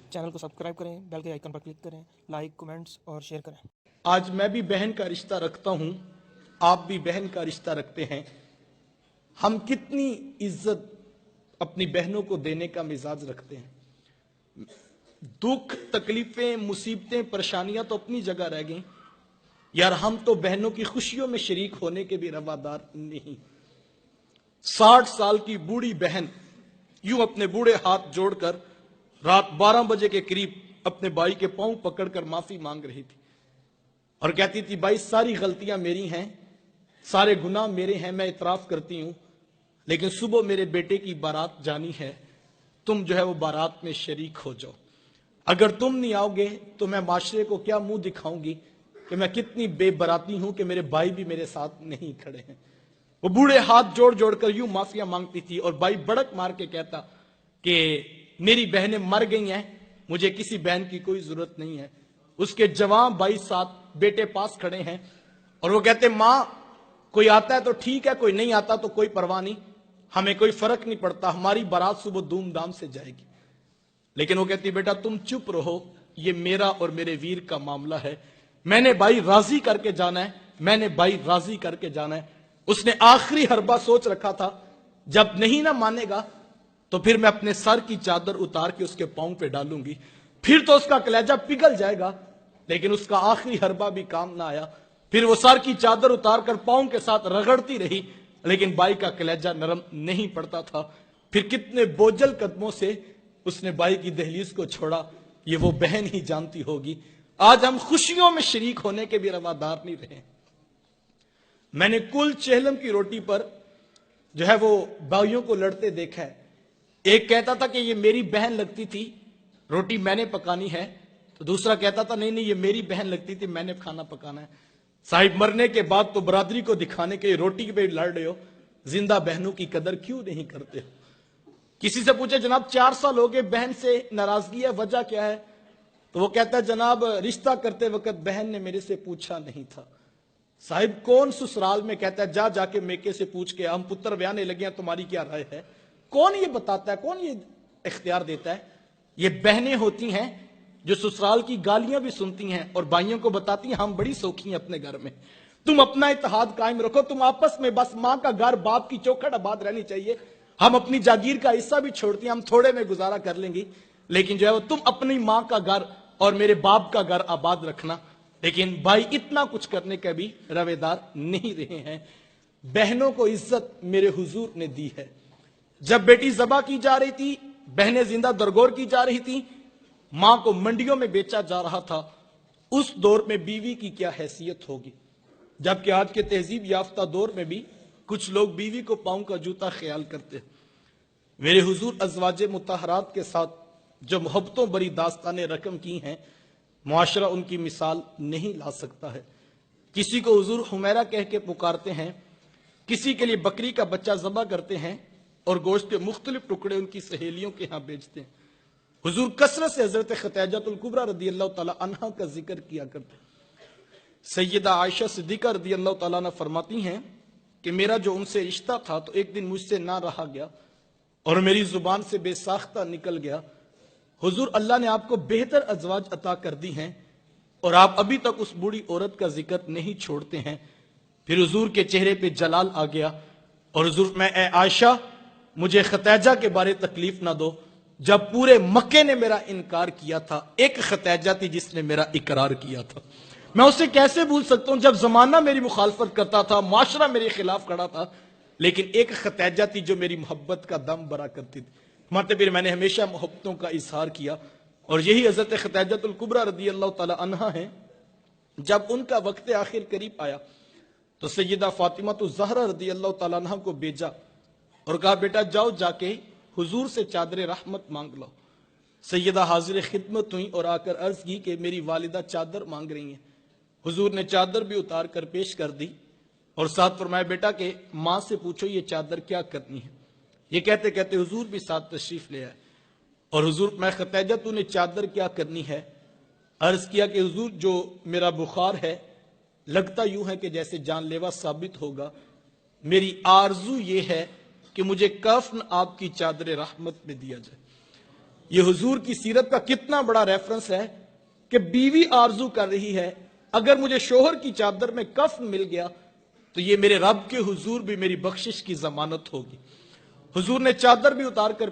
Channel को subscribe करें, bell के आइकन पर क्लिक करें, लाइक, कमेंट्स और शेयर करें। आज मैं भी बहन का रिश्ता रखता हूं, आप भी बहन का रिश्ता रखते हैं। हम कितनी इज्जत अपनी बहनों को देने का मिजाज रखते हैं। दुख, तकलीफें, मुसीबतें, परेशानियां तो अपनी जगह रह गई यार, हम तो बहनों की खुशियों में शरीक होने के भी रवादार नहीं। 60 साल की बूढ़ी बहन यूं अपने बूढ़े हाथ जोड़कर रात 12 बजे के करीब अपने भाई के पांव पकड़कर माफी मांग रही थी और कहती थी, भाई सारी गलतियां मेरी हैं, सारे गुनाह मेरे हैं, मैं इतराफ करती हूं, लेकिन सुबह मेरे बेटे की बारात जानी है, तुम जो है वो बारात में शरीक हो जाओ। अगर तुम नहीं आओगे तो मैं माशरे को क्या मुंह दिखाऊंगी कि मैं कितनी बेबराती हूं कि मेरे भाई भी मेरे साथ नहीं खड़े हैं। वो बूढ़े हाथ जोड़ जोड़कर यूं माफिया मांगती थी और भाई बड़क मार के कहता कि मेरी बहनें मर गई हैं, मुझे किसी बहन की कोई जरूरत नहीं है। उसके जवान भाई साथ बेटे पास खड़े हैं और वो कहते, मां कोई आता है तो ठीक है, कोई नहीं आता तो कोई परवाह नहीं, हमें कोई फर्क नहीं पड़ता, हमारी बारात सुबह धूमधाम से जाएगी। लेकिन वो कहती, बेटा तुम चुप रहो, ये मेरा और मेरे वीर का मामला है, मैंने भाई राजी करके जाना है, मैंने भाई राजी करके जाना है। उसने आखिरी हरबा सोच रखा था, जब नहीं ना मानेगा तो फिर मैं अपने सर की चादर उतार के उसके पांव पे डालूंगी, फिर तो उसका कलेजा पिघल जाएगा। लेकिन उसका आखिरी हरबा भी काम ना आया, फिर वो सर की चादर उतार कर पांव के साथ रगड़ती रही, लेकिन बाई का कलेजा नरम नहीं पड़ता था। फिर कितने बोझल कदमों से उसने बाई की दहलीज को छोड़ा, ये वो बहन ही जानती होगी। आज हम खुशियों में शरीक होने के भी रवादार नहीं रहे। मैंने कुल चेहलम की रोटी पर जो है वो भाइयों को लड़ते देखा है। एक कहता था कि ये मेरी बहन लगती थी, रोटी मैंने पकानी है, तो दूसरा कहता था नहीं नहीं ये मेरी बहन लगती थी, मैंने खाना पकाना है। साहिब मरने के बाद तो बरादरी को दिखाने के रोटी पे लड़ रहे हो, जिंदा बहनों की कदर क्यों नहीं करते हो। किसी से पूछे, जनाब 4 साल हो गए बहन से नाराजगी है, वजह क्या है? तो वो कहता है, जनाब रिश्ता करते वक्त बहन ने मेरे से पूछा नहीं था। साहिब कौन ससुराल में कहता है जा जाके मेके से पूछ के हम पुत्र ब्याहने लगे हैं, तुम्हारी क्या राय है? कौन ये बताता है, कौन ये इख्तियार देता है? ये बहनें होती हैं जो ससुराल की गालियां भी सुनती हैं और भाइयों को बताती हैं हम बड़ी सौखी हैं अपने घर में, तुम अपना इत्तेहाद कायम रखो, तुम आपस में बस मां का घर बाप की चौखट आबाद रहनी चाहिए, हम अपनी जागीर का हिस्सा भी छोड़ती हैं, हम थोड़े में गुजारा कर लेंगी, लेकिन जो है वो तुम अपनी मां का घर और मेरे बाप का घर आबाद रखना। लेकिन भाई इतना कुछ करने का भी रवेदार नहीं रहे हैं। बहनों को इज्जत मेरे हुजूर ने दी है। जब बेटी ज़बा की जा रही थी, बहनें जिंदा दरगोर की जा रही थी, मां को मंडियों में बेचा जा रहा था, उस दौर में बीवी की क्या हैसियत होगी। जबकि आज के तहजीब याफ्ता दौर में भी कुछ लोग बीवी को पांव का जूता ख्याल करते हैं। मेरे हुजूर अज़वाजे मुतहरात के साथ जो मोहब्बतों बड़ी दास्तानें रकम की हैं, मुआशरा उनकी मिसाल नहीं ला सकता है। किसी को हुजूर हुमैरा कह के पुकारते हैं, किसी के लिए बकरी का बच्चा ज़बा करते हैं और गोश्त के मुख्तलिफ टुकड़े उनकी सहेलियों के यहां बेचते हैं। हुजूर कसरत से हजरत खतैजतुल कुबरा रदियल्लाहु ताला अन्हा का जिक्र किया करते हैं। सैयदा आयशा सिद्दीका रदियल्लाहु ताला अन्हा फरमाती हैं कि मेरा जो उनसे रिश्ता था तो एक दिन मुझसे ना रहा गया और मेरी जुबान से बेसाख्ता निकल गया, हुजूर अल्लाह ने आपको बेहतर अजवाज अता कर दी हैं और आप अभी तक उस बूढ़ी औरत का जिक्र नहीं छोड़ते हैं। फिर हुजूर के चेहरे पे जलाल आ गया और हुजूर मैं ए आयशा मुझे खतैजा के बारे तकलीफ ना दो, जब पूरे मक्के ने मेरा इनकार किया था एक खतैजा थी जिसने मेरा इकरार किया था, मैं उसे कैसे भूल सकता हूं? जब जमाना मेरी मुखालफत करता था, माशरा मेरे खिलाफ खड़ा था, लेकिन एक खतैजा थी जो मेरी मोहब्बत का दम भरा करती थी। मतलब फिर मैंने हमेशा मोहब्बतों का इजहार किया और यही हजरत खतैजतुल कुबरा रदियल्लाहु ताला अन्हा है। जब उनका वक्त आखिर करीब आया तो सैयदा फातिमा तो ज़हरा रदियल्लाहु ताला अन्हा को भेजा और कहा, बेटा जाओ जाके हुजूर से चादर रहमत मांग लो। सैयदा हाजिर खिदमत हुई और आकर अर्ज की कि मेरी वालिदा चादर मांग रही हैं। हुजूर ने चादर भी उतार कर पेश कर दी और साथ फरमाया, बेटा के मां से पूछो ये चादर क्या करनी है। ये कहते कहते हुजूर भी साथ तशरीफ ले आए और हुजूर मैं खतैजा तूने चादर क्या करनी है? अर्ज किया कि हुजूर जो मेरा बुखार है लगता यूं है कि जैसे जानलेवा साबित होगा, मेरी आरजू ये है कि मुझे कफन आपकी चादर रहमत में दिया जाए। یہ حضور کی سیرت کا کتنا بڑا ریفرنس ہے کہ بیوی آرزو کر رہی ہے اگر مجھے شوہر کی چادر میں کفن مل گیا تو یہ میرے رب کے حضور بھی میری بخشش کی ضمانت ہوگی. حضور نے چادر بھی اتار کر